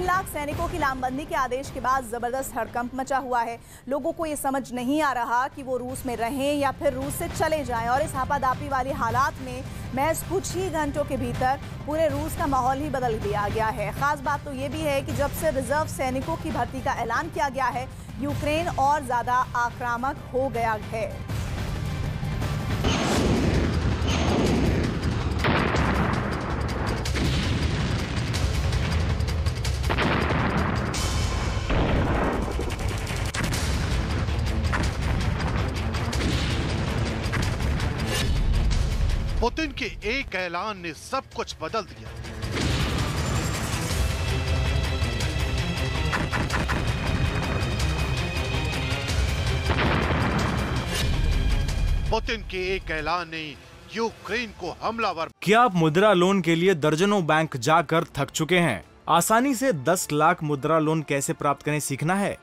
लाख सैनिकों की लामबंदी के आदेश के बाद जबरदस्त हड़कंप मचा हुआ है। लोगों को ये समझ नहीं आ रहा कि वो रूस में रहें या फिर रूस से चले जाएं। और इस हापादापी वाली हालात में महज कुछ ही घंटों के भीतर पूरे रूस का माहौल ही बदल दिया गया है। खास बात तो ये भी है कि जब से रिजर्व सैनिकों की भर्ती का ऐलान किया गया है, यूक्रेन और ज्यादा आक्रामक हो गया है। पुतिन के एक ऐलान ने सब कुछ बदल दिया। पुतिन के एक ऐलान ने यूक्रेन को हमलावर। क्या आप मुद्रा लोन के लिए दर्जनों बैंक जाकर थक चुके हैं? आसानी से 10 लाख मुद्रा लोन कैसे प्राप्त करें सीखना है?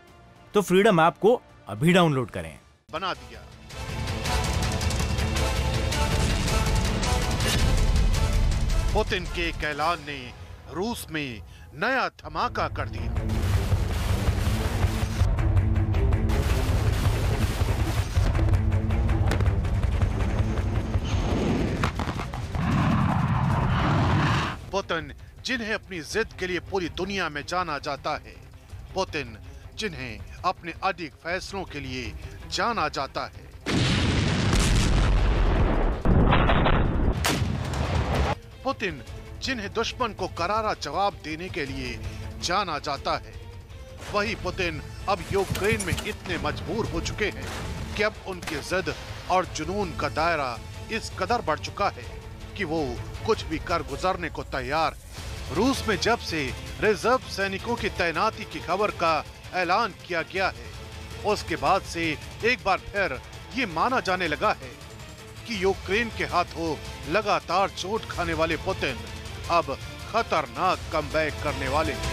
तो फ्रीडम ऐप को अभी डाउनलोड करें। बना दिया। पुतिन के एक ऐलान ने रूस में नया धमाका कर दिया। पुतिन जिन्हें अपनी जिद के लिए पूरी दुनिया में जाना जाता है, पुतिन जिन्हें अपने अधिक फैसलों के लिए जाना जाता है, पुतिन जिन्हें दुश्मन को करारा जवाब देने के लिए जाना जाता है, वही पुतिन अब यूक्रेन में इतने मजबूर हो चुके हैं कि अब उनकी जिद और जुनून का दायरा इस कदर बढ़ चुका है कि वो कुछ भी कर गुजरने को तैयार है। रूस में जब से रिजर्व सैनिकों की तैनाती की खबर का ऐलान किया गया है, उसके बाद से एक बार फिर ये माना जाने लगा है कि यूक्रेन के हाथों लगातार चोट खाने वाले पुतिन अब खतरनाक कमबैक करने वाले हैं।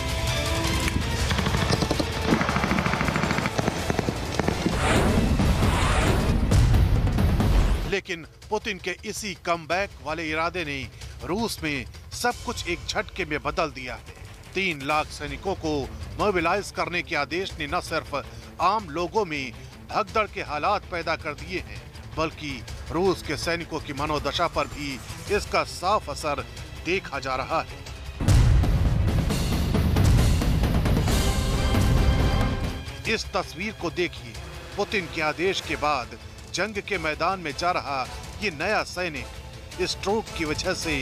लेकिन पुतिन के इसी कमबैक वाले इरादे ने रूस में सब कुछ एक झटके में बदल दिया है। 3 लाख सैनिकों को मोबिलाइज करने के आदेश ने न सिर्फ आम लोगों में भगदड़ के हालात पैदा कर दिए हैं, बल्कि रूस के सैनिकों की मनोदशा पर भी इसका साफ असर देखा जा रहा है। इस तस्वीर को देखिए। पुतिन के आदेश के बाद जंग के मैदान में जा रहा ये नया सैनिक स्ट्रोक की वजह से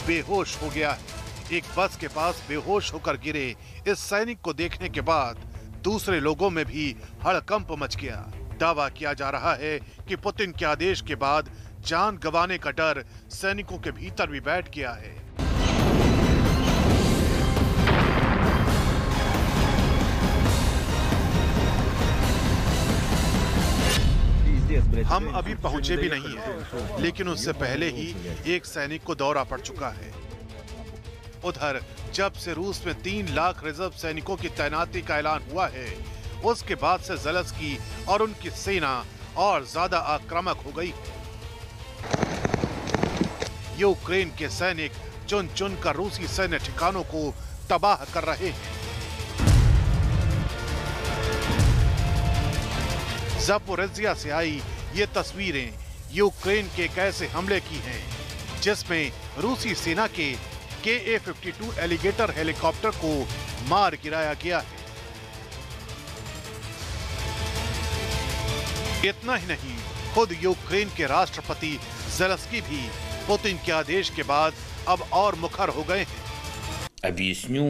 बेहोश हो गया है। एक बस के पास बेहोश होकर गिरे इस सैनिक को देखने के बाद दूसरे लोगों में भी हड़कंप मच गया। दावा किया जा रहा है कि पुतिन के आदेश के बाद जान गंवाने का डर सैनिकों के भीतर भी बैठ गया है। हम अभी पहुंचे भी नहीं हैं, लेकिन उससे पहले ही एक सैनिक को दौरा पड़ चुका है। उधर जब से रूस में 3 लाख रिजर्व सैनिकों की तैनाती का ऐलान हुआ है, उसके बाद से ज़ेलेंस्की और उनकी सेना और ज्यादा आक्रामक हो गई। यूक्रेन के सैनिक चुन चुन कर रूसी सैन्य ठिकानों को तबाह कर रहे हैं। ज़पोरिज़िया से आई ये तस्वीरें यूक्रेन के एक ऐसे हमले की हैं जिसमें रूसी सेना के KA-52 एलिगेटर हेलीकॉप्टर को मार गिराया गया है। इतना ही नहीं, खुद यूक्रेन के राष्ट्रपति ज़ेलेंस्की भी पुतिन के आदेश के बाद अब और मुखर हो गए हैं। Объясню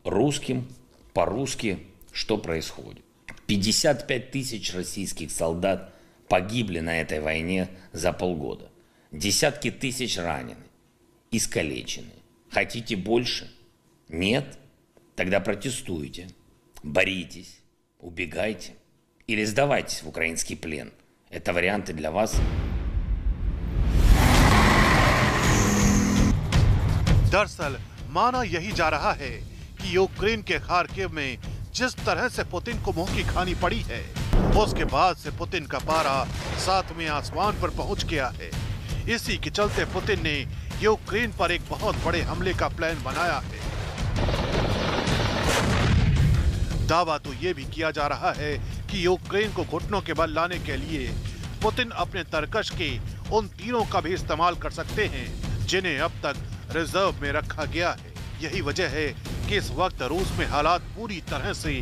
русским по-русски, что происходит. 55 тысяч российских солдат погибли на этой войне за полгода. Десятки тысяч ранены, искалечены. Хотите больше? Нет? Тогда протестуйте, боритесь, убегайте или сдавайтесь в украинский плен. Это варианты для вас. दरअसल माना यही जा रहा है कि यूक्रेन के खार्किव में जिस तरह से पुतिन को मुंह की खानी पड़ी है, उसके बाद से पुतिन का पारा 7वें आसमान पर पहुंच गया है। इसी के चलते पुतिन ने यूक्रेन पर एक बहुत बड़े हमले का प्लान बनाया है। दावा तो ये भी किया जा रहा है कि यूक्रेन को घुटनों के बल लाने के लिए पुतिन अपने तरकश के उन तीरों का भी इस्तेमाल कर सकते हैं जिन्हें अब तक रिजर्व में रखा गया है। यही वजह है कि इस वक्त रूस में हालात पूरी तरह से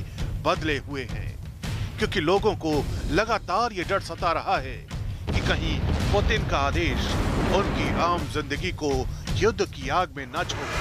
बदले हुए हैं, क्योंकि लोगों को लगातार ये डर सता रहा है कि कहीं पुतिन का आदेश उनकी आम जिंदगी को युद्ध की आग में न झोंके।